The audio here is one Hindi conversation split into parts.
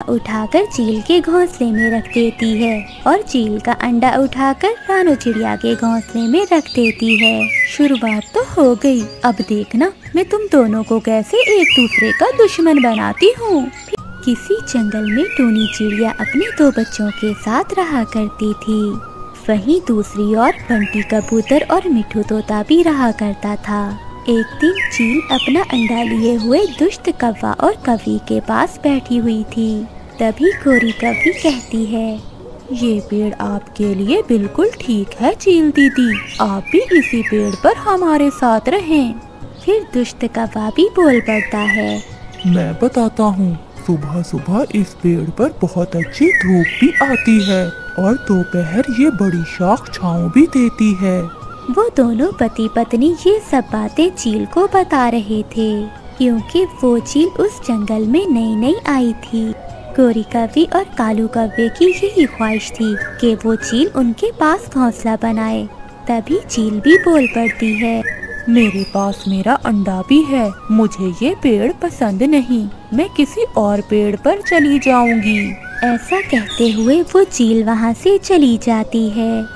उठाकर चील के घोंसले में रख देती है और चील का अंडा उठाकर रानू चिड़िया के घोंसले में रख देती है। शुरुआत तो हो गई, अब देखना मैं तुम दोनों को कैसे एक दूसरे का दुश्मन बनाती हूँ। किसी जंगल में टूनी चिड़िया अपने दो बच्चों के साथ रहा करती थी। वहीं दूसरी ओर बंटी कबूतर और मिठू तोता भी रहा करता था। एक दिन चील अपना अंडा लिए हुए दुष्ट कौवा और कवि के पास बैठी हुई थी। तभी गोरी कवि कहती है, ये पेड़ आपके लिए बिल्कुल ठीक है चील दीदी, आप भी इसी पेड़ पर हमारे साथ रहें। फिर दुष्ट कौवा भी बोल पड़ता है, मैं बताता हूँ, सुबह सुबह इस पेड़ पर बहुत अच्छी धूप भी आती है और दोपहर ये बड़ी शाख छाँव भी देती है। वो दोनों पति पत्नी ये सब बातें चील को बता रहे थे, क्योंकि वो चील उस जंगल में नई नई आई थी। गोरी कवि और कालू कव्वे की यही ख्वाहिश थी कि वो चील उनके पास घोंसला बनाए। तभी चील भी बोल पड़ती है, मेरे पास मेरा अंडा भी है, मुझे ये पेड़ पसंद नहीं, मैं किसी और पेड़ पर चली जाऊंगी। ऐसा कहते हुए वो चील वहाँ से चली जाती है।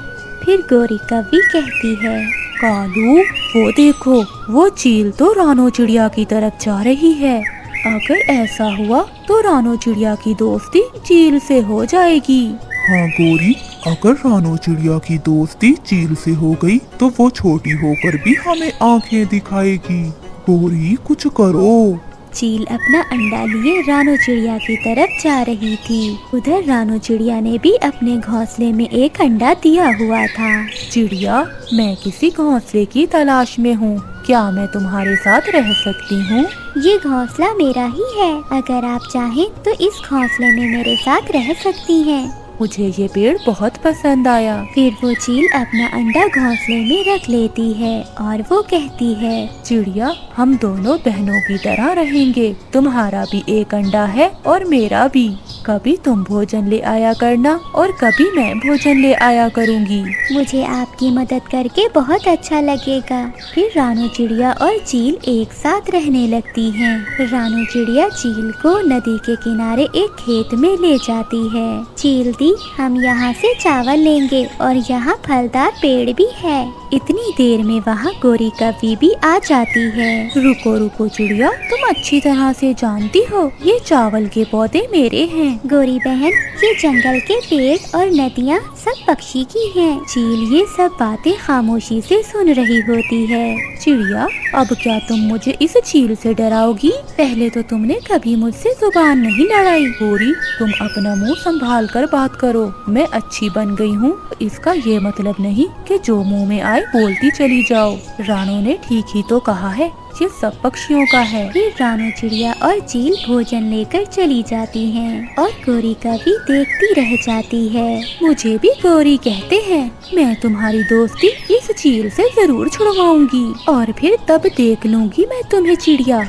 फिर गोरी कवि कहती है, कालू वो देखो, वो चील तो रानू चिड़िया की तरफ जा रही है। अगर ऐसा हुआ तो रानू चिड़िया की दोस्ती चील से हो जाएगी। हाँ गोरी, अगर रानू चिड़िया की दोस्ती चील से हो गई तो वो छोटी होकर भी हमें आंखें दिखाएगी। गोरी कुछ करो। चील अपना अंडा लिए रानू चिड़िया की तरफ जा रही थी। उधर रानू चिड़िया ने भी अपने घोंसले में एक अंडा दिया हुआ था। चिड़िया, मैं किसी घोंसले की तलाश में हूँ, क्या मैं तुम्हारे साथ रह सकती हूँ? ये घोंसला मेरा ही है, अगर आप चाहें तो इस घोंसले में मेरे साथ रह सकती हैं। मुझे ये पेड़ बहुत पसंद आया। फिर वो चील अपना अंडा घोंसले में रख लेती है और वो कहती है, चिड़िया, हम दोनों बहनों की तरह रहेंगे, तुम्हारा भी एक अंडा है और मेरा भी। कभी तुम भोजन ले आया करना और कभी मैं भोजन ले आया करूँगी। मुझे आपकी मदद करके बहुत अच्छा लगेगा। फिर रानू चिड़िया और चील एक साथ रहने लगती हैं। रानू चिड़िया चील को नदी के किनारे एक खेत में ले जाती है। चील दी, हम यहाँ से चावल लेंगे और यहाँ फलदार पेड़ भी है। इतनी देर में वहाँ गोरी कवि भी आ जाती है। रुको रुको चिड़िया, तुम अच्छी तरह से जानती हो ये चावल के पौधे मेरे हैं। गोरी बहन, ये जंगल के पेड़ और नदियाँ सब पक्षी की हैं। चील ये सब बातें खामोशी से सुन रही होती है। चिड़िया, अब क्या तुम मुझे इस चील से डराओगी? पहले तो तुमने कभी मुझसे जुबान नहीं लड़ाई। गोरी, तुम अपना मुंह संभाल कर बात करो। मैं अच्छी बन गई हूँ, इसका ये मतलब नहीं कि जो मुंह में आए बोलती चली जाओ। रानू ने ठीक ही तो कहा है, ये सब पक्षियों का है। फिर रानू चिड़िया और चील भोजन लेकर चली जाती हैं और गोरी कवि देखती रह जाती है। मुझे भी गोरी कहते हैं, मैं तुम्हारी दोस्ती इस चील से जरूर छुड़वाऊंगी और फिर तब देख लूंगी मैं तुम्हें चिड़िया।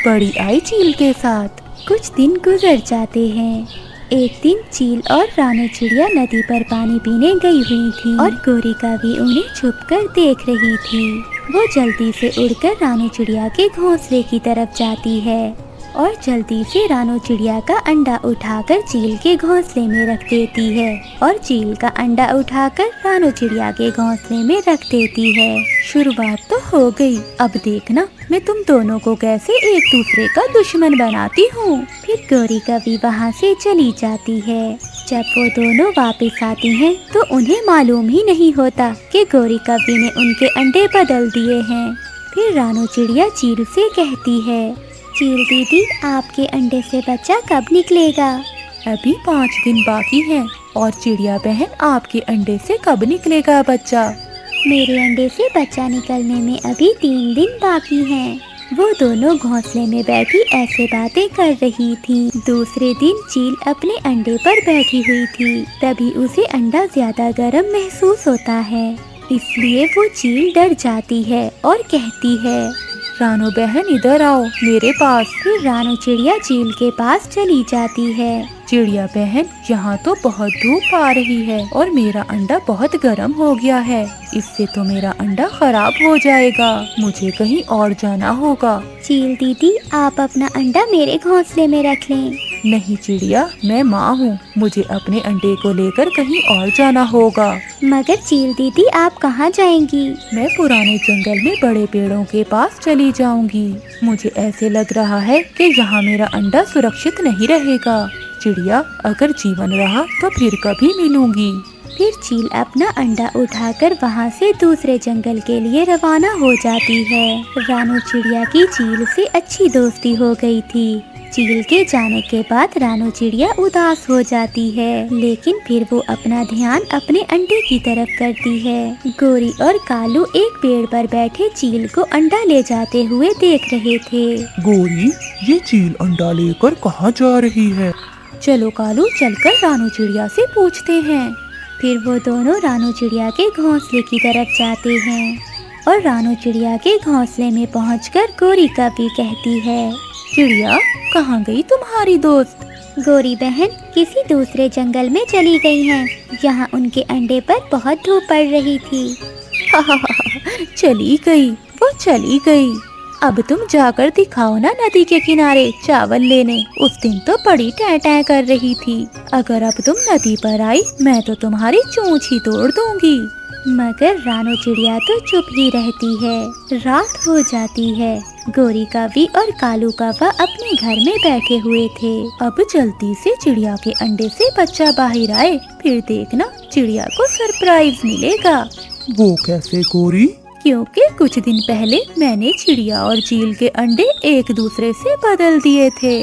बड़ी आई चील के साथ। कुछ दिन गुजर जाते हैं। एक दिन चील और रानू चिड़िया नदी पर पानी पीने गई हुई थी और गोरी कवि उन्हें छुपकर देख रही थी। वो जल्दी से उड़कर रानू चिड़िया के घोंसले की तरफ जाती है और जल्दी से रानू चिड़िया का अंडा उठाकर चील के घोंसले में रख देती है और चील का अंडा उठाकर रानू चिड़िया के घोंसले में रख देती है। शुरुआत तो हो गई, अब देखना मैं तुम दोनों को कैसे एक दूसरे का दुश्मन बनाती हूँ। फिर गोरी कवि वहाँ से चली जाती है। जब वो दोनों वापस आती हैं तो उन्हें मालूम ही नहीं होता कि गोरी कवि ने उनके अंडे बदल दिए हैं। फिर रानू चिड़िया चील से कहती है, चील दीदी, आपके अंडे से बच्चा कब निकलेगा? अभी 5 दिन बाकी हैं। और चिड़िया बहन, आपके अंडे से कब निकलेगा बच्चा? मेरे अंडे से बच्चा निकलने में अभी 3 दिन बाकी हैं। वो दोनों घोंसले में बैठी ऐसे बातें कर रही थी। दूसरे दिन चील अपने अंडे पर बैठी हुई थी। तभी उसे अंडा ज्यादा गर्म महसूस होता है, इसलिए वो चील डर जाती है और कहती है, रानू बहन इधर आओ मेरे पास। फिर रानू चिड़िया चील के पास चली जाती है। चिड़िया बहन, यहाँ तो बहुत धूप आ रही है और मेरा अंडा बहुत गर्म हो गया है, इससे तो मेरा अंडा खराब हो जाएगा, मुझे कहीं और जाना होगा। चील दीदी, आप अपना अंडा मेरे घोंसले में रख लें। नहीं चिड़िया, मैं माँ हूँ, मुझे अपने अंडे को लेकर कहीं और जाना होगा। मगर चील दीदी आप कहाँ जाएंगी? मैं पुराने जंगल में बड़े पेड़ों के पास चली जाऊंगी। मुझे ऐसे लग रहा है कि यहाँ मेरा अंडा सुरक्षित नहीं रहेगा। चिड़िया, अगर जीवन रहा तो फिर कभी मिलूंगी। फिर चील अपना अंडा उठाकर वहाँ से दूसरे जंगल के लिए रवाना हो जाती है। रानू चिड़िया की चील से अच्छी दोस्ती हो गई थी। चील के जाने के बाद रानू चिड़िया उदास हो जाती है, लेकिन फिर वो अपना ध्यान अपने अंडे की तरफ करती है। गोरी और कालू एक पेड़ पर बैठे चील को अंडा ले जाते हुए देख रहे थे। गोरी, ये चील अंडा लेकर कहाँ जा रही है? चलो कालू, चलकर रानू चिड़िया से पूछते हैं। फिर वो दोनों रानू चिड़िया के घोंसले की तरफ जाते हैं और रानू चिड़िया के घोंसले में पहुंचकर गोरी कभी कहती है, चिड़िया, कहाँ गई तुम्हारी दोस्त? गोरी बहन किसी दूसरे जंगल में चली गई हैं। यहाँ उनके अंडे पर बहुत धूप पड़ रही थी। चली गई, वो चली गई। अब तुम जाकर दिखाओ ना नदी के किनारे चावल लेने। उस दिन तो बड़ी टैं कर रही थी। अगर अब तुम नदी पर आई, मैं तो तुम्हारी चोंच ही तोड़ दूंगी। मगर रानू चिड़िया तो चुप ही रहती है। रात हो जाती है। गोरी कौवी और कालू कौवा अपने घर में बैठे हुए थे। अब जल्दी से चिड़िया के अंडे से बच्चा बाहर आए, फिर देखना चिड़िया को सरप्राइज मिलेगा। वो कैसे गोरी? क्योंकि कुछ दिन पहले मैंने चिड़िया और चील के अंडे एक दूसरे से बदल दिए थे।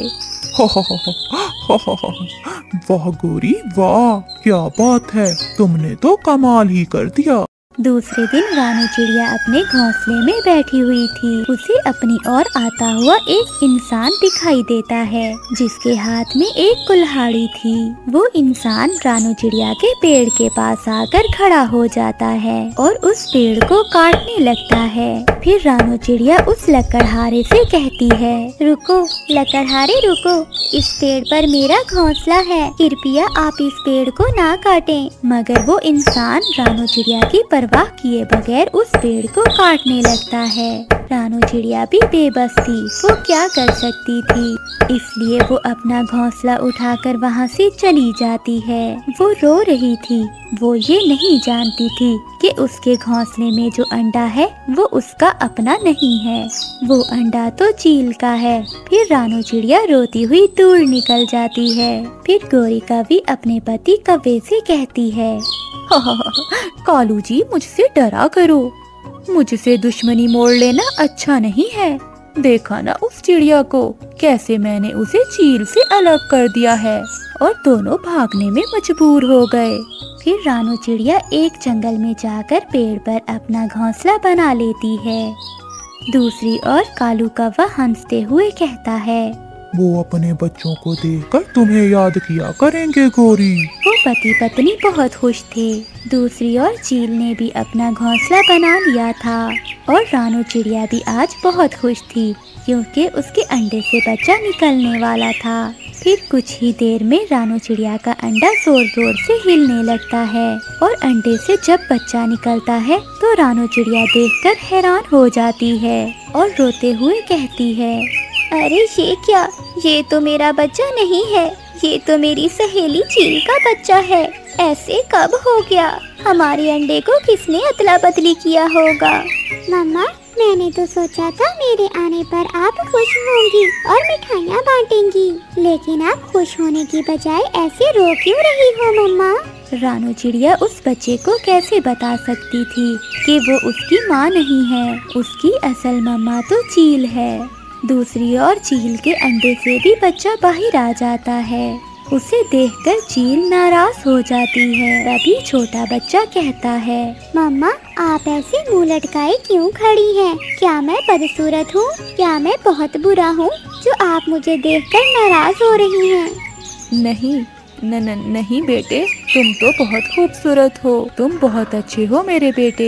वाह गोरी वाह, क्या बात है, तुमने तो कमाल ही कर दिया। दूसरे दिन रानू चिड़िया अपने घोंसले में बैठी हुई थी। उसे अपनी ओर आता हुआ एक इंसान दिखाई देता है, जिसके हाथ में एक कुल्हाड़ी थी। वो इंसान रानू चिड़िया के पेड़ के पास आकर खड़ा हो जाता है और उस पेड़ को काटने लगता है। फिर रानू चिड़िया उस लकड़हारे से कहती है, रुको लकड़हारे रुको, इस पेड़ पर मेरा घोंसला है, कृपया आप इस पेड़ को ना काटें। मगर वो इंसान रानू चिड़िया की परवाह किए बगैर उस पेड़ को काटने लगता है। रानू चिड़िया भी बेबस थी, वो क्या कर सकती थी, इसलिए वो अपना घोंसला उठाकर वहाँ से चली जाती है। वो रो रही थी। वो ये नहीं जानती थी कि उसके घोंसले में जो अंडा है वो उसका अपना नहीं है, वो अंडा तो चील का है। फिर रानू चिड़िया रोती हुई दूर निकल जाती है। फिर गोरी कौवी अपने पति कौवे से कहती है, कालू जी, मुझसे डरा करो, मुझसे दुश्मनी मोड़ लेना अच्छा नहीं है। देखा ना उस चिड़िया को, कैसे मैंने उसे चील से अलग कर दिया है और दोनों भागने में मजबूर हो गए। फिर रानू चिड़िया एक जंगल में जाकर पेड़ पर अपना घोंसला बना लेती है। दूसरी ओर कालू कौवा हंसते हुए कहता है, वो अपने बच्चों को देखकर तुम्हें याद किया करेंगे गोरी। वो पति पत्नी बहुत खुश थे। दूसरी ओर चील ने भी अपना घोंसला बना लिया था और रानू चिड़िया भी आज बहुत खुश थी, क्योंकि उसके अंडे से बच्चा निकलने वाला था। फिर कुछ ही देर में रानू चिड़िया का अंडा जोर जोर से हिलने लगता है और अंडे से जब बच्चा निकलता है तो रानू चिड़िया देखकर हैरान हो जाती है और रोते हुए कहती है, अरे ये क्या, ये तो मेरा बच्चा नहीं है, ये तो मेरी सहेली चील का बच्चा है। ऐसे कब हो गया? हमारे अंडे को किसने अदला बदली किया होगा? मम्मा, मैंने तो सोचा था मेरे आने पर आप खुश होंगी और मिठाइयाँ बांटेंगी, लेकिन आप खुश होने की बजाय ऐसे रो क्यों रही हो मम्मा? रानू चिड़िया उस बच्चे को कैसे बता सकती थी कि वो उसकी माँ नहीं है, उसकी असल मम्मा तो चील है। दूसरी ओर चील के अंडे से भी बच्चा बाहर आ जाता है। उसे देखकर चील नाराज हो जाती है। तभी छोटा बच्चा कहता है, मम्मा, आप ऐसे मुँह लटकाए क्यों खड़ी हैं? क्या मैं बदसूरत हूँ? क्या मैं बहुत बुरा हूँ जो आप मुझे देखकर नाराज हो रही हैं? नहीं नहीं बेटे, तुम तो बहुत खूबसूरत हो, तुम बहुत अच्छे हो मेरे बेटे।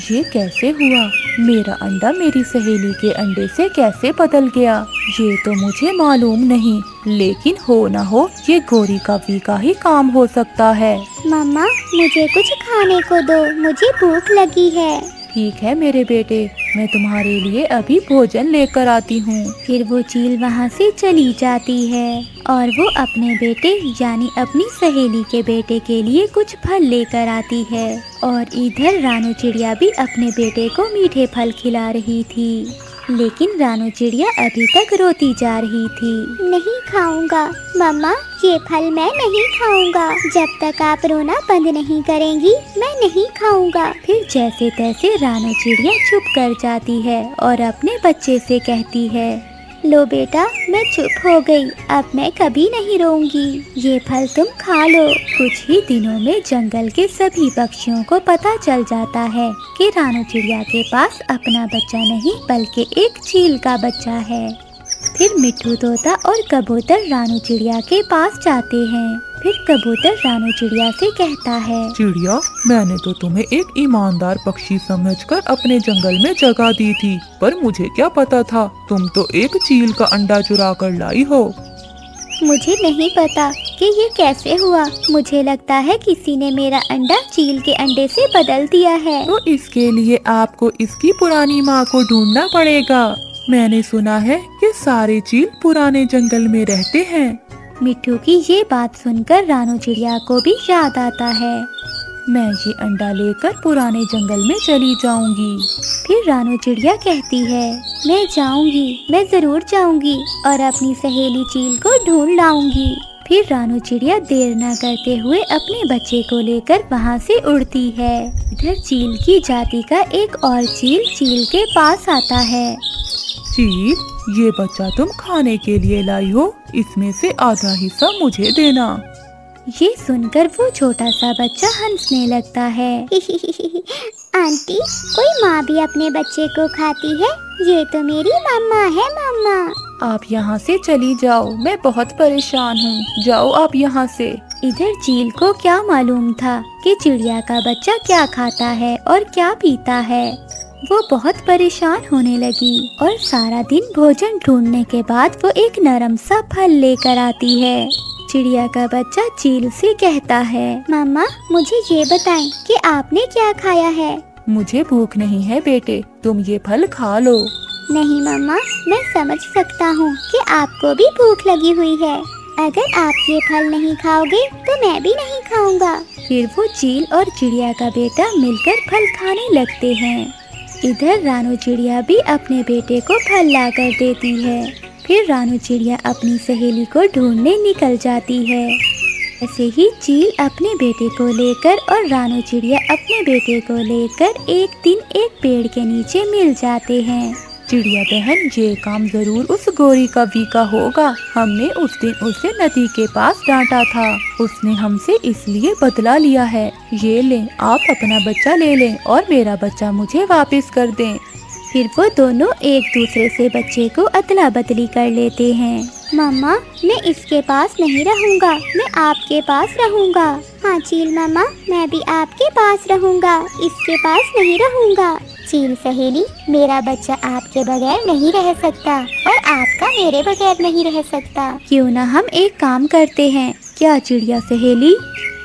ये कैसे हुआ? मेरा अंडा मेरी सहेली के अंडे से कैसे बदल गया, ये तो मुझे मालूम नहीं, लेकिन हो ना हो ये गोरी कौवी का ही काम हो सकता है। मम्मा, मुझे कुछ खाने को दो, मुझे भूख लगी है। ठीक है मेरे बेटे, मैं तुम्हारे लिए अभी भोजन लेकर आती हूँ। फिर वो चील वहाँ से चली जाती है और वो अपने बेटे यानी अपनी सहेली के बेटे के लिए कुछ फल लेकर आती है। और इधर रानू चिड़िया भी अपने बेटे को मीठे फल खिला रही थी, लेकिन रानू चिड़िया अभी तक रोती जा रही थी। नहीं खाऊंगा मम्मा, ये फल मैं नहीं खाऊंगा। जब तक आप रोना बंद नहीं करेंगी मैं नहीं खाऊंगा। फिर जैसे तैसे रानू चिड़िया चुप कर जाती है और अपने बच्चे से कहती है, लो बेटा, मैं चुप हो गई, अब मैं कभी नहीं रोऊंगी। ये फल तुम खा लो। कुछ ही दिनों में जंगल के सभी पक्षियों को पता चल जाता है कि रानू चिड़िया के पास अपना बच्चा नहीं बल्कि एक चील का बच्चा है। फिर मिट्ठू तोता और कबूतर रानू चिड़िया के पास जाते हैं। फिर कबूतर रानू चिड़िया से कहता है, चिड़िया, मैंने तो तुम्हें एक ईमानदार पक्षी समझकर अपने जंगल में जगह दी थी, पर मुझे क्या पता था तुम तो एक चील का अंडा चुरा कर लाई हो। मुझे नहीं पता कि ये कैसे हुआ। मुझे लगता है किसी ने मेरा अंडा चील के अंडे से बदल दिया है। तो इसके लिए आपको इसकी पुरानी माँ को ढूंढना पड़ेगा। मैंने सुना है कि सारे चील पुराने जंगल में रहते हैं। मिट्ठू की ये बात सुनकर रानू चिड़िया को भी याद आता है। मैं ये अंडा लेकर पुराने जंगल में चली जाऊंगी। फिर रानू चिड़िया कहती है, मैं जाऊंगी, मैं जरूर जाऊंगी और अपनी सहेली चील को ढूंढ लाऊंगी। फिर रानू चिड़िया देर न करते हुए अपने बच्चे को लेकर वहाँ से उड़ती है। इधर चील की जाति का एक और चील के पास आता है। चील, ये बच्चा तुम खाने के लिए लाई हो, इसमें से आधा हिस्सा मुझे देना। ये सुनकर वो छोटा सा बच्चा हंसने लगता है। आंटी, कोई माँ भी अपने बच्चे को खाती है? ये तो मेरी मम्मा है। मम्मा, आप यहाँ से चली जाओ, मैं बहुत परेशान हूँ, जाओ आप यहाँ से। इधर चील को क्या मालूम था कि चिड़िया का बच्चा क्या खाता है और क्या पीता है। वो बहुत परेशान होने लगी और सारा दिन भोजन ढूंढने के बाद वो एक नरम सा फल लेकर आती है। चिड़िया का बच्चा चील से कहता है, मम्मा, मुझे ये बताएं कि आपने क्या खाया है? मुझे भूख नहीं है बेटे, तुम ये फल खा लो। नहीं मम्मा, मैं समझ सकता हूँ कि आपको भी भूख लगी हुई है। अगर आप ये फल नहीं खाओगे तो मैं भी नहीं खाऊंगा। फिर वो चील और चिड़िया का बेटा मिलकर फल खाने लगते हैं। इधर रानू चिड़िया भी अपने बेटे को फल ला कर देती है। फिर रानू चिड़िया अपनी सहेली को ढूंढने निकल जाती है। ऐसे ही चील अपने बेटे को लेकर और रानू चिड़िया अपने बेटे को लेकर एक दिन एक पेड़ के नीचे मिल जाते हैं। चिड़िया बहन, ये काम जरूर उस गोरी कवि का होगा। हमने उस दिन उसे नदी के पास डांटा था, उसने हमसे इसलिए बदला लिया है। ये लें, आप अपना बच्चा ले लें और मेरा बच्चा मुझे वापस कर दें। फिर वो दोनों एक दूसरे से बच्चे को अदला बदली कर लेते हैं। मम्मा, मैं इसके पास नहीं रहूँगा, मैं आपके पास रहूँगा। हाँ चील मामा, मैं भी आपके पास रहूँगा, इसके पास नहीं रहूँगा। चील सहेली, मेरा बच्चा आपके बगैर नहीं रह सकता और आपका मेरे बगैर नहीं रह सकता। क्यों ना हम एक काम करते हैं, क्या चिड़िया सहेली?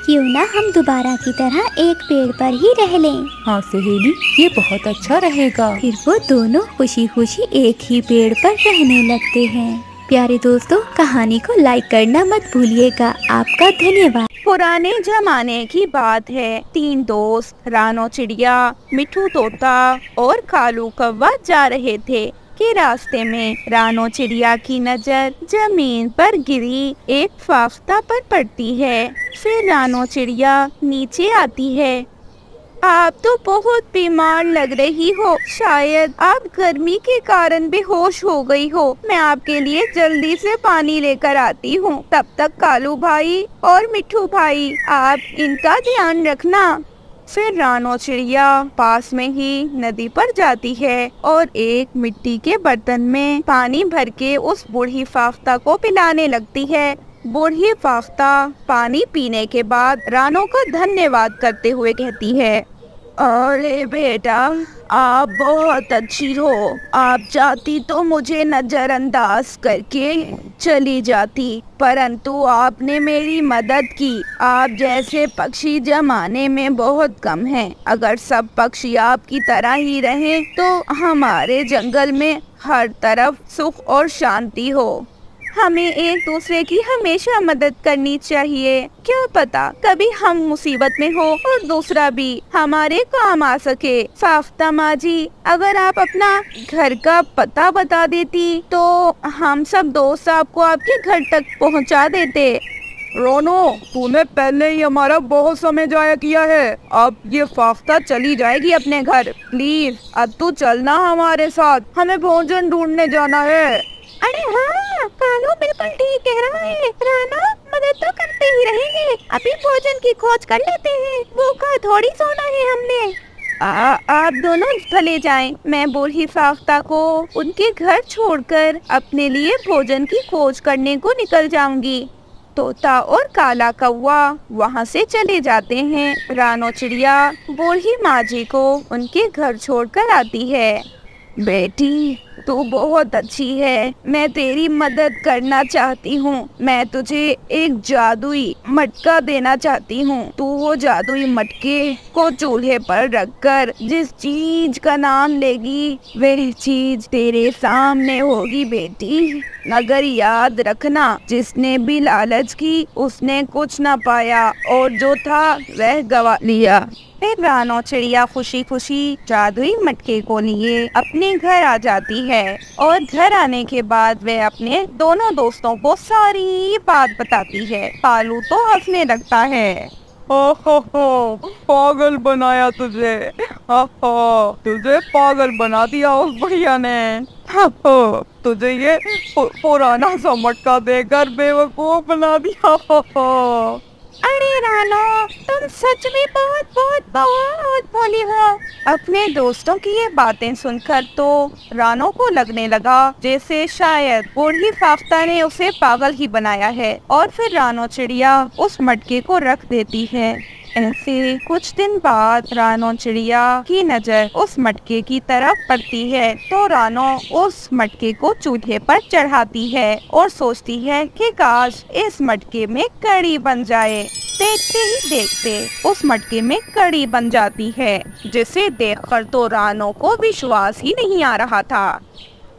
क्यों ना हम दोबारा की तरह एक पेड़ पर ही रह लें। हाँ सहेली, ये बहुत अच्छा रहेगा। फिर वो दोनों खुशी खुशी एक ही पेड़ पर रहने लगते हैं। प्यारे दोस्तों, कहानी को लाइक करना मत भूलिएगा। आपका धन्यवाद। पुराने जमाने की बात है। 3 दोस्त रानो चिड़िया, मिट्ठू तोता और कालू कौवा जा रहे थे कि रास्ते में रानो चिड़िया की नजर जमीन पर गिरी एक फाफ्ता पर पड़ती है। फिर रानो चिड़िया नीचे आती है। आप तो बहुत बीमार लग रही हो, शायद आप गर्मी के कारण बेहोश हो गई हो। मैं आपके लिए जल्दी से पानी लेकर आती हूँ। तब तक कालू भाई और मिट्ठू भाई, आप इनका ध्यान रखना। फिर रानो चिड़िया पास में ही नदी पर जाती है और एक मिट्टी के बर्तन में पानी भर के उस बूढ़ी फाफ्ता को पिलाने लगती है। बूढ़ी फाफ्ता पानी पीने के बाद रानो का धन्यवाद करते हुए कहती है, अरे बेटा, आप बहुत अच्छी हो। आप चाहती तो मुझे नजरअंदाज करके चली जाती, परंतु आपने मेरी मदद की। आप जैसे पक्षी जमाने में बहुत कम हैं। अगर सब पक्षी आपकी तरह ही रहें तो हमारे जंगल में हर तरफ सुख और शांति हो। हमें एक दूसरे की हमेशा मदद करनी चाहिए। क्या पता कभी हम मुसीबत में हो और दूसरा भी हमारे काम आ सके। फाफ्ता माँ जी, अगर आप अपना घर का पता बता देती तो हम सब दोस्त आपको आपके घर तक पहुँचा देते। रोनो, तूने पहले ही हमारा बहुत समय जाया किया है। अब ये फाफ्ता चली जाएगी अपने घर। प्लीज अब तू चलना हमारे साथ, हमें भोजन ढूंढने जाना है। अरे हाँ, कालू बिल्कुल ठीक कह रहा है। राना, मदद तो करते ही रहेंगे, अभी भोजन की खोज कर लेते हैं। भूखा थोड़ी सोना है हमने। आप दोनों भले जाएं। मैं बूढ़ी फाफ्ता को उनके घर छोड़कर अपने लिए भोजन की खोज करने को निकल जाऊंगी। तोता और काला कौवा वहाँ से चले जाते हैं। रानो चिड़िया बूढ़ी माँ जी को उनके घर छोड़कर आती है। बेटी, तू बहुत अच्छी है। मैं तेरी मदद करना चाहती हूँ। मैं तुझे एक जादुई मटका देना चाहती हूँ। तू वो जादुई मटके को चूल्हे पर रखकर जिस चीज का नाम लेगी वह चीज तेरे सामने होगी बेटी। मगर याद रखना, जिसने भी लालच की उसने कुछ न पाया और जो था वह गवा लिया। फिर रानो चिड़िया खुशी खुशी जादुई मटके को लिए अपने घर आ जाती है और घर आने के बाद वह अपने दोनों दोस्तों को सारी बात बताती है। कालू तो हंसने लगता है। हो, पागल बनाया तुझे। तुझे पागल बना दिया उस बुढ़िया ने। तुझे ये पुराना सा मटका देकर बेवकूफ बना दिया। अरे रानो, तुम सच में बहुत बहुत बहुत भोली हो। अपने दोस्तों की ये बातें सुनकर तो रानो को लगने लगा जैसे शायद बूढ़ी फाफ्ता ने उसे पागल ही बनाया है। और फिर रानो चिड़िया उस मटके को रख देती है। ऐसे कुछ दिन बाद रानो चिड़िया की नजर उस मटके की तरफ पड़ती है तो रानो उस मटके को चूल्हे पर चढ़ाती है और सोचती है कि काश इस मटके में कढ़ी बन जाए। देखते ही देखते उस मटके में कढ़ी बन जाती है, जिसे देखकर तो रानो को विश्वास ही नहीं आ रहा था।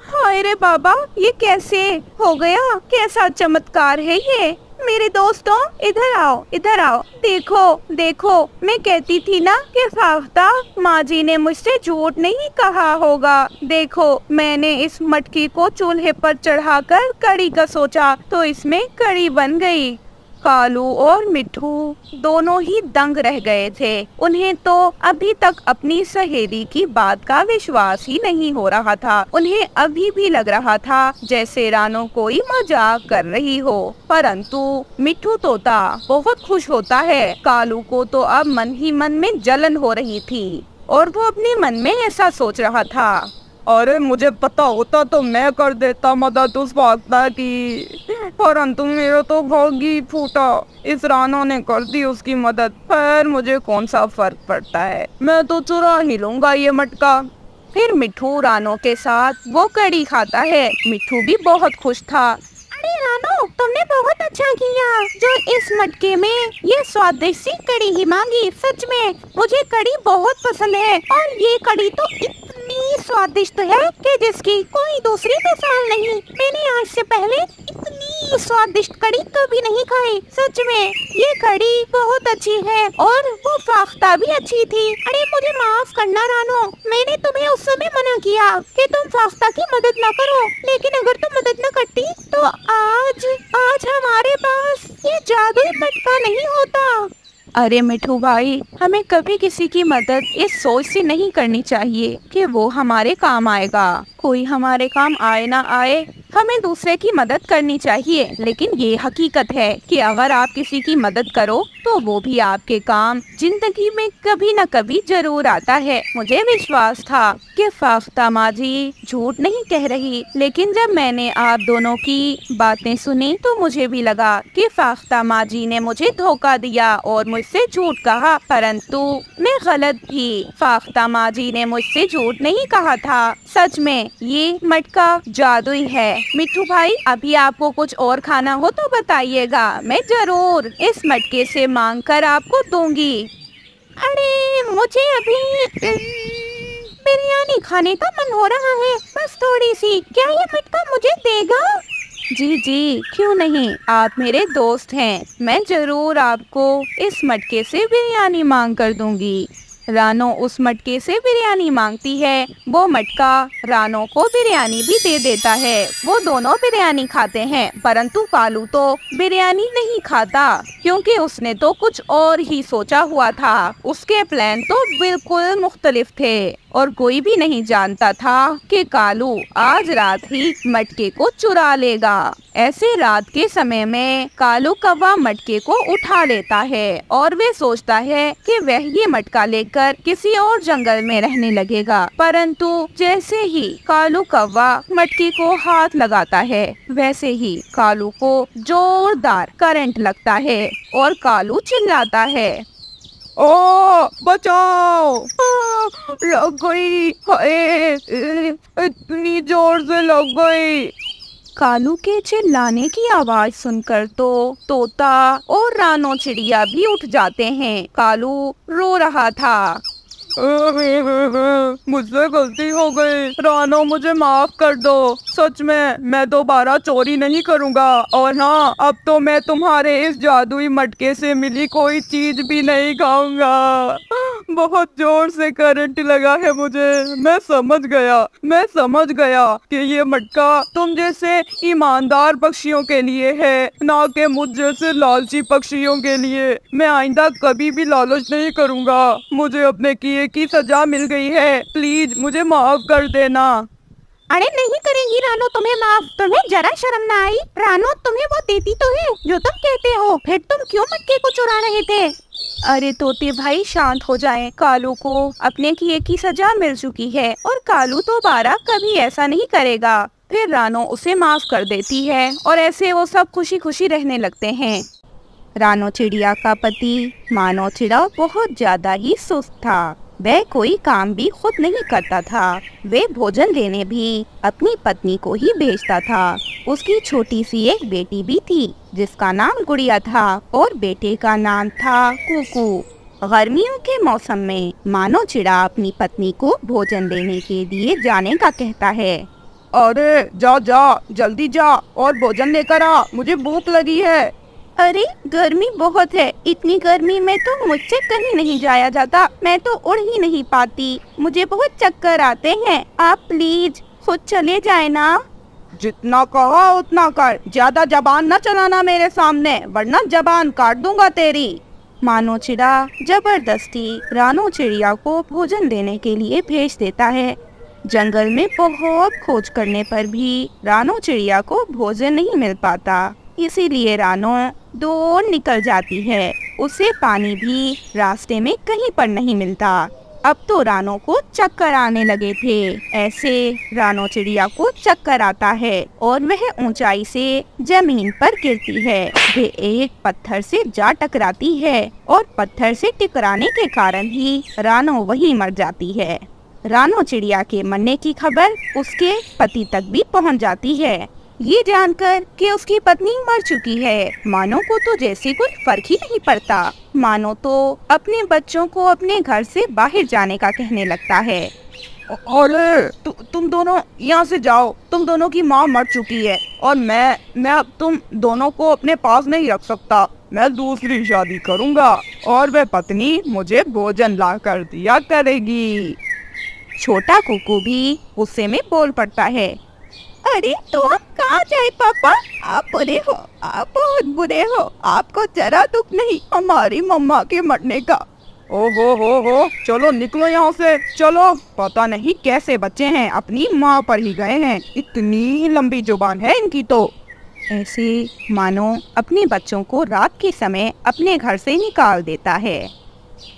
हाय रे बाबा, ये कैसे हो गया? कैसा चमत्कार है ये? मेरे दोस्तों, इधर आओ, इधर आओ। देखो देखो, मैं कहती थी ना कि फाफ्ता माँ जी ने मुझसे झूठ नहीं कहा होगा। देखो, मैंने इस मटकी को चूल्हे पर चढ़ाकर कढ़ी का सोचा तो इसमें कढ़ी बन गई। कालू और मिट्ठू दोनों ही दंग रह गए थे। उन्हें तो अभी तक अपनी सहेली की बात का विश्वास ही नहीं हो रहा था। उन्हें अभी भी लग रहा था जैसे रानो कोई मजाक कर रही हो। परंतु मिट्ठू तोता बहुत खुश होता है। कालू को तो अब मन ही मन में जलन हो रही थी और वो अपने मन में ऐसा सोच रहा था, अरे मुझे पता होता तो मैं कर देता मदद उस फाफ्ता की, परंतु मेरा तो भाग ही फूटा। इस रानो ने कर दी उसकी मदद। पर मुझे कौन सा फर्क पड़ता है, मैं तो चुरा ही लूंगा ये मटका। फिर मिट्ठू रानो के साथ वो कढ़ी खाता है। मिट्ठू भी बहुत खुश था। अरे रानो, तुमने बहुत अच्छा किया जो इस मटके में ये स्वादिष्ट सी कढ़ी ही मांगी। सच में मुझे कढ़ी बहुत पसंद है और ये कढ़ी तो इतनी स्वादिष्ट है कि जिसकी कोई दूसरी मिसाल नहीं। मैंने आज से पहले इतनी स्वादिष्ट कढ़ी कभी नहीं खाई। सच में ये कढ़ी बहुत अच्छी है और वो फाफ्ता भी अच्छी थी। अरे मुझे माफ करना रानो, मैंने तुम्हें उस समय मना किया कि तुम फाफ्ता की मदद न करो, लेकिन अगर तुम मदद न करती तो आज हमारे पास ये जादुई मटका नहीं होता। अरे मिठू भाई, हमें कभी किसी की मदद इस सोच से नहीं करनी चाहिए कि वो हमारे काम आएगा। कोई हमारे काम आए ना आए, हमें दूसरे की मदद करनी चाहिए, लेकिन ये हकीकत है कि अगर आप किसी की मदद करो तो वो भी आपके काम जिंदगी में कभी न कभी जरूर आता है। मुझे विश्वास था कि फाख्ता माजी झूठ नहीं कह रही, लेकिन जब मैंने आप दोनों की बातें सुनी तो मुझे भी लगा कि फाख्ता माजी ने मुझे धोखा दिया और मुझसे झूठ कहा, परंतु मैं गलत थी। फाख्ता माजी ने मुझसे झूठ नहीं कहा था, सच में ये मटका जादुई है। मिट्टू भाई, अभी आपको कुछ और खाना हो तो बताइएगा, मैं जरूर इस मटके से मांग कर आपको दूंगी। अरे मुझे अभी बिरयानी खाने का मन हो रहा है, बस थोड़ी सी, क्या ये मटका मुझे देगा? जी जी, क्यों नहीं, आप मेरे दोस्त हैं, मैं जरूर आपको इस मटके से बिरयानी मांग कर दूंगी। रानो उस मटके से बिरयानी मांगती है, वो मटका रानो को बिरयानी भी दे देता है। वो दोनों बिरयानी खाते हैं, परंतु कालू तो बिरयानी नहीं खाता, क्योंकि उसने तो कुछ और ही सोचा हुआ था। उसके प्लान तो बिल्कुल मुख्तलिफ थे और कोई भी नहीं जानता था कि कालू आज रात ही मटके को चुरा लेगा। ऐसे रात के समय में कालू कौवा मटके को उठा लेता है और वे सोचता है कि वह ये मटका लेकर किसी और जंगल में रहने लगेगा, परंतु जैसे ही कालू कौवा मटके को हाथ लगाता है, वैसे ही कालू को जोरदार करंट लगता है और कालू चिल्लाता है, ओ बचाओ, लग गई, इतनी जोर से लग गई। कालू के चिल्लाने की आवाज सुनकर तो तोता और रानो चिड़िया भी उठ जाते हैं। कालू रो रहा था। मुझसे गलती हो गई, रानो मुझे माफ कर दो, सच में मैं दोबारा चोरी नहीं करूँगा। और हाँ, अब तो मैं तुम्हारे इस जादुई मटके से मिली कोई चीज भी नहीं खाऊंगा। बहुत जोर से करंट लगा है मुझे, मैं समझ गया कि ये मटका तुम जैसे ईमानदार पक्षियों के लिए है, ना कि मुझ जैसे लालची पक्षियों के लिए। मैं आइंदा कभी भी लालच नहीं करूँगा। मुझे अपने किए की सजा मिल गई है, प्लीज मुझे माफ कर देना। अरे नहीं करेंगी रानो तुम्हें माफ, तुम्हें जरा शर्म ना आई? रानो तुम्हें वो देती तो है जो तुम कहते हो, फिर तुम क्यों मटके को चुरा रहे थे? अरे तोते भाई शांत हो जाएं, कालू को अपने किए की सजा मिल चुकी है और कालू दोबारा कभी ऐसा नहीं करेगा। फिर रानो उसे माफ कर देती है और ऐसे वो सब खुशी खुशी रहने लगते हैं। रानो चिड़िया का पति मानो चिड़ा बहुत ज्यादा ही सुस्त था। वह कोई काम भी खुद नहीं करता था, वे भोजन लेने भी अपनी पत्नी को ही भेजता था। उसकी छोटी सी एक बेटी भी थी जिसका नाम गुड़िया था और बेटे का नाम था कुकू। गर्मियों के मौसम में मानो चिड़ा अपनी पत्नी को भोजन देने के लिए जाने का कहता है। अरे जा जल्दी जा और भोजन लेकर आ, मुझे भूख लगी है। अरे गर्मी बहुत है, इतनी गर्मी में तो मुझसे कहीं नहीं जाया जाता, मैं तो उड़ ही नहीं पाती, मुझे बहुत चक्कर आते हैं, आप प्लीज खुद चले जाए ना। जितना कहा उतना कर, ज्यादा जबान न चलाना मेरे सामने, वरना जबान काट दूंगा तेरी। मानो चिड़ा जबरदस्ती रानो चिड़िया को भोजन देने के लिए भेज देता है। जंगल में बहुत खोज करने पर भी रानो चिड़िया को भोजन नहीं मिल पाता, इसीलिए रानो दूर निकल जाती है। उसे पानी भी रास्ते में कहीं पर नहीं मिलता। अब तो रानो को चक्कर आने लगे थे। ऐसे रानो चिड़िया को चक्कर आता है और वह ऊंचाई से जमीन पर गिरती है। वह एक पत्थर से जा टकराती है और पत्थर से टकराने के कारण ही रानो वहीं मर जाती है। रानो चिड़िया के मरने की खबर उसके पति तक भी पहुंच जाती है। ये जानकर कि उसकी पत्नी मर चुकी है, मानो को तो जैसे कोई फर्क ही नहीं पड़ता। मानो तो अपने बच्चों को अपने घर से बाहर जाने का कहने लगता है। अरे तुम दोनों यहाँ से जाओ, तुम दोनों की माँ मर चुकी है और मैं अब तुम दोनों को अपने पास नहीं रख सकता। मैं दूसरी शादी करूँगा और वह पत्नी मुझे भोजन ला कर दिया करेगी। छोटा कुकू भी गुस्से में बोल पड़ता है। अरे तो आप कहाँ जाए पापा? आप बुरे हो, आप बहुत बुरे हो, आपको जरा दुख नहीं हमारी मम्मा के मरने का। ओहो हो, चलो निकलो यहाँ से, चलो। पता नहीं कैसे बच्चे हैं, अपनी माँ पर ही गए हैं, इतनी लंबी जुबान है इनकी तो। ऐसे मानो अपने बच्चों को रात के समय अपने घर से निकाल देता है।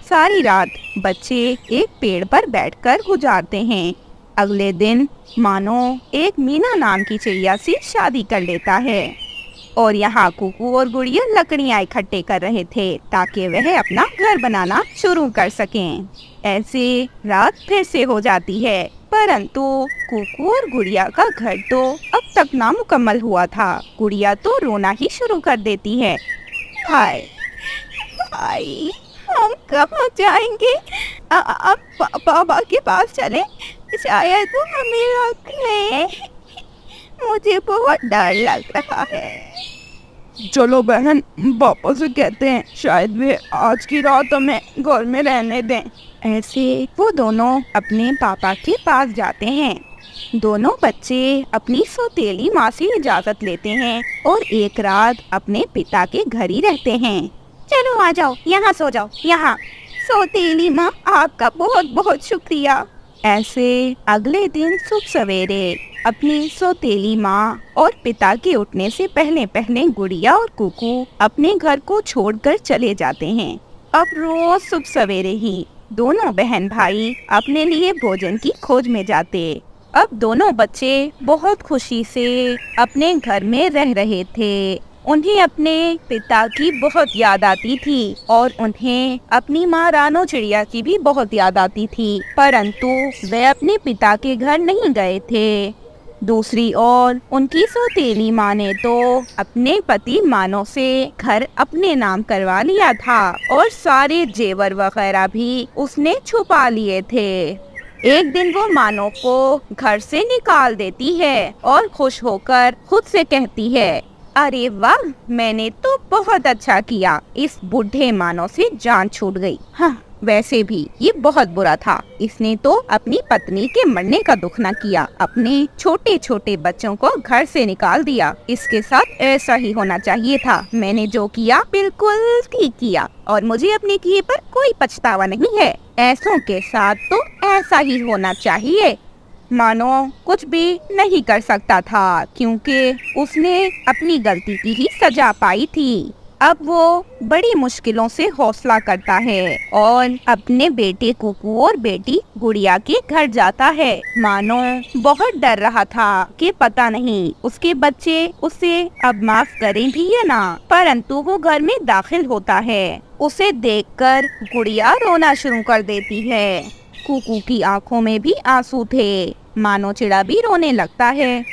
सारी रात बच्चे एक पेड़ पर बैठकर गुजारते हैं। अगले दिन मानो एक मीना नाम की चिड़िया से शादी कर लेता है और यहाँ कुकू और गुड़िया लकड़ियाँ इकट्ठे कर रहे थे ताकि वह अपना घर बनाना शुरू कर सकें। ऐसे रात फिर से हो जाती है, परंतु कुकू और गुड़िया का घर तो अब तक नामुकम्मल हुआ था। गुड़िया तो रोना ही शुरू कर देती है। हाय हाय, हम कहाँ जाएंगे? अब पापा के पास चले, शायद वो हमें रख ले। मुझे बहुत डर लग रहा है। चलो बहन, पापा से कहते हैं, शायद वे आज की रात हमें घर में रहने दें। ऐसे वो दोनों अपने पापा के पास जाते हैं। दोनों बच्चे अपनी सौतेली माँ से इजाजत लेते हैं और एक रात अपने पिता के घर ही रहते हैं। चलो आ जाओ, यहाँ सो जाओ, यहाँ। सौतेली माँ, आपका बहुत बहुत शुक्रिया। ऐसे अगले दिन सुबह सवेरे अपनी सौतेली माँ और पिता के उठने से पहले पहले गुड़िया और कुकू अपने घर को छोड़कर चले जाते हैं। अब रोज सुबह सवेरे ही दोनों बहन भाई अपने लिए भोजन की खोज में जाते। अब दोनों बच्चे बहुत खुशी से अपने घर में रह रहे थे। उन्हें अपने पिता की बहुत याद आती थी और उन्हें अपनी माँ रानो चिड़िया की भी बहुत याद आती थी, परंतु वे अपने पिता के घर नहीं गए थे। दूसरी ओर उनकी सौतेली माँ ने तो अपने पति मानो से घर अपने नाम करवा लिया था और सारे जेवर वगैरह भी उसने छुपा लिए थे। एक दिन वो मानो को घर से निकाल देती है और खुश होकर खुद से कहती है, अरे वाह, मैंने तो बहुत अच्छा किया, इस बूढ़े मानो से जान छूट गई। हाँ, वैसे भी ये बहुत बुरा था, इसने तो अपनी पत्नी के मरने का दुख न किया, अपने छोटे छोटे बच्चों को घर से निकाल दिया। इसके साथ ऐसा ही होना चाहिए था। मैंने जो किया बिल्कुल ठीक किया और मुझे अपने किए पर कोई पछतावा नहीं है। ऐसों के साथ तो ऐसा ही होना चाहिए। मानो कुछ भी नहीं कर सकता था क्योंकि उसने अपनी गलती की ही सजा पाई थी। अब वो बड़ी मुश्किलों से हौसला करता है और अपने बेटे कुकू और बेटी गुड़िया के घर जाता है। मानो बहुत डर रहा था कि पता नहीं उसके बच्चे उसे अब माफ करें भी या ना, परंतु वो घर में दाखिल होता है। उसे देखकर गुड़िया रोना शुरू कर देती है। कुकू की आंखों में भी आंसू थे। मानो चिड़ा भी रोने लगता है।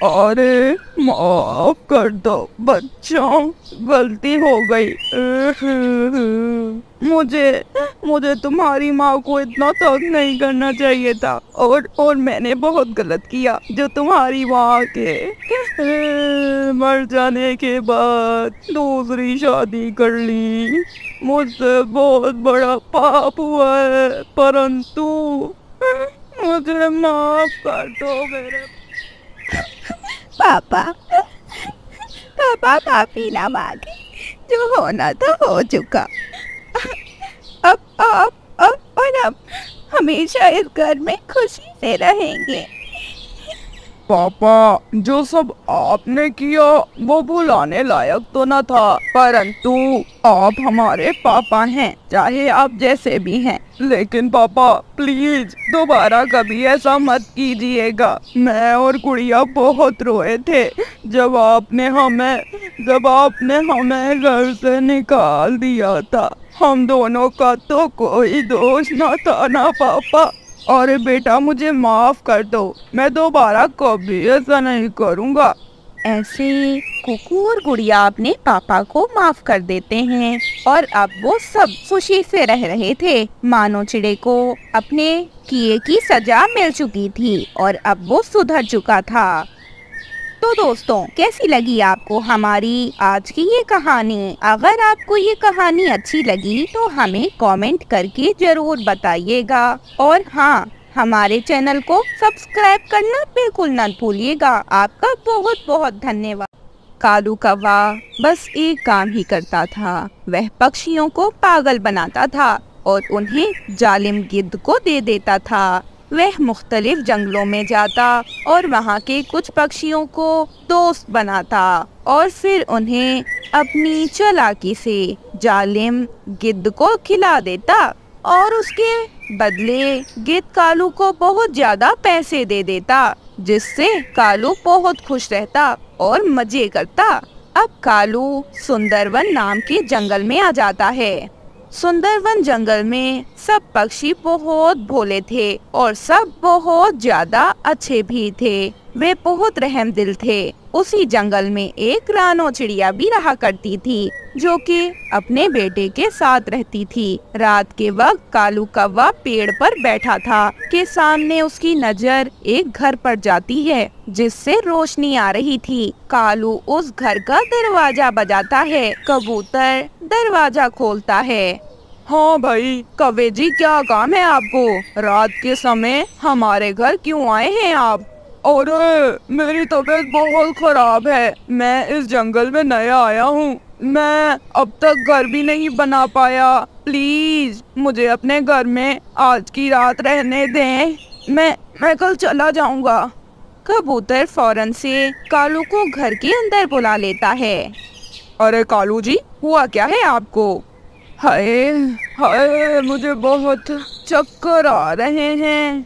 अरे माफ कर दो बच्चों, गलती हो गई। मुझे तुम्हारी माँ को इतना तंग नहीं करना चाहिए था और मैंने बहुत गलत किया जो तुम्हारी माँ के मर जाने के बाद दूसरी शादी कर ली। मुझसे बहुत बड़ा पाप हुआ है, परंतु मुझे माफ कर दो मेरे पापा। माफी ना मांगे, जो होना था हो चुका। अब आप और हम हमेशा इस घर में खुशी से रहेंगे। पापा, जो सब आपने किया वो भुलाने लायक तो न था, परंतु आप हमारे पापा हैं, चाहे आप जैसे भी हैं। लेकिन पापा प्लीज दोबारा कभी ऐसा मत कीजिएगा। मैं और गुड़िया बहुत रोए थे जब आपने हमें घर से निकाल दिया था। हम दोनों का तो कोई दोष न था ना पापा। अरे बेटा, मुझे माफ कर दो, मैं दोबारा कभी ऐसा नहीं करूँगा। ऐसे कुकू और गुड़िया अपने पापा को माफ कर देते हैं और अब वो सब खुशी से रह रहे थे। मानो चिड़े को अपने किए की सजा मिल चुकी थी और अब वो सुधर चुका था। तो दोस्तों, कैसी लगी आपको हमारी आज की ये कहानी? अगर आपको ये कहानी अच्छी लगी तो हमें कमेंट करके जरूर बताइएगा और हाँ, हमारे चैनल को सब्सक्राइब करना बिल्कुल न भूलिएगा। आपका बहुत बहुत धन्यवाद। कालू कौवा बस एक काम ही करता था, वह पक्षियों को पागल बनाता था और उन्हें जालिम गिद्ध को दे देता था। वह मुख्तलिफ जंगलों में जाता और वहाँ के कुछ पक्षियों को दोस्त बनाता और फिर उन्हें अपनी चालाकी से जालिम गिद्ध को खिला देता और उसके बदले गिद्ध कालू को बहुत ज्यादा पैसे दे देता, जिससे कालू बहुत खुश रहता और मजे करता। अब कालू सुंदरवन नाम के जंगल में आ जाता है। सुंदरवन जंगल में सब पक्षी बहुत भोले थे और सब बहुत ज्यादा अच्छे भी थे। वे बहुत रहमदिल थे। उसी जंगल में एक रानो चिड़िया भी रहा करती थी, जो कि अपने बेटे के साथ रहती थी। रात के वक्त कालू कौवा पेड़ पर बैठा था कि सामने उसकी नजर एक घर पर जाती है जिससे रोशनी आ रही थी। कालू उस घर का दरवाजा बजाता है। कबूतर दरवाजा खोलता है। हाँ भाई कौवे जी, क्या काम है आपको? रात के समय हमारे घर क्यों आए हैं आप? और मेरी तबीयत बहुत खराब है। मैं इस जंगल में नया आया हूँ। मैं अब तक घर भी नहीं बना पाया। प्लीज मुझे अपने घर में आज की रात रहने दें। मैं कल चला जाऊंगा। कबूतर फौरन से कालू को घर के अंदर बुला लेता है। अरे कालू जी, हुआ क्या है आपको? हाय हाय, मुझे बहुत चक्कर आ रहे हैं।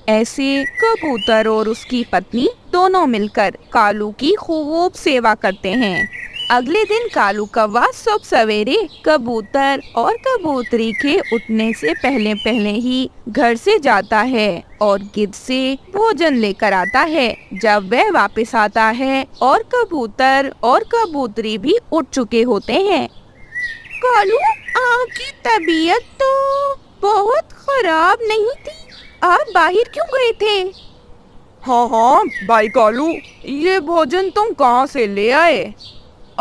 ऐसे कबूतर और उसकी पत्नी दोनों मिलकर कालू की खूब सेवा करते हैं। अगले दिन कालू कौवा सुबह सवेरे कबूतर और कबूतरी के उठने से पहले पहले ही घर से जाता है और गिद्ध से भोजन लेकर आता है। जब वह वापस आता है और कबूतर और कबूतरी भी उठ चुके होते हैं। कालू, आपकी तबीयत तो बहुत खराब नहीं थी, आप बाहर क्यों गए थे? हाँ भाई कालू, ये भोजन तुम कहाँ से ले आए?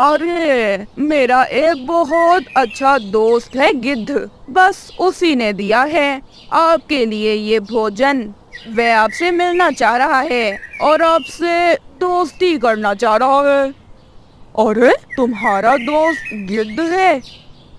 अरे मेरा एक बहुत अच्छा दोस्त है गिद्ध, बस उसी ने दिया है आपके लिए ये भोजन। वह आपसे मिलना चाह रहा है और आपसे दोस्ती करना चाह रहा है। अरे तुम्हारा दोस्त गिद्ध है?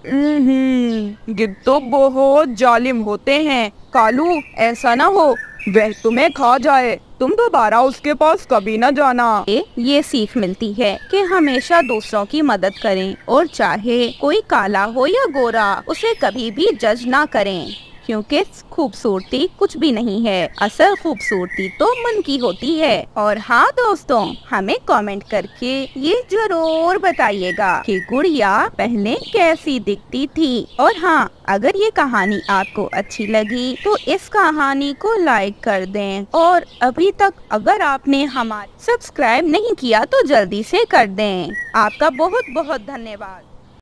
गिद्ध तो बहुत जालिम होते हैं कालू, ऐसा ना हो वह तुम्हें खा जाए। तुम दोबारा उसके पास कभी न जाना। ये सीख मिलती है कि हमेशा दूसरों की मदद करें और चाहे कोई काला हो या गोरा उसे कभी भी जज ना करें, क्योंकि खूबसूरती कुछ भी नहीं है, असल खूबसूरती तो मन की होती है। और हाँ दोस्तों, हमें कमेंट करके ये जरूर बताइएगा कि गुड़िया पहले कैसी दिखती थी। और हाँ, अगर ये कहानी आपको अच्छी लगी तो इस कहानी को लाइक कर दें और अभी तक अगर आपने हमारे सब्सक्राइब नहीं किया तो जल्दी से कर दें। आपका बहुत बहुत धन्यवाद।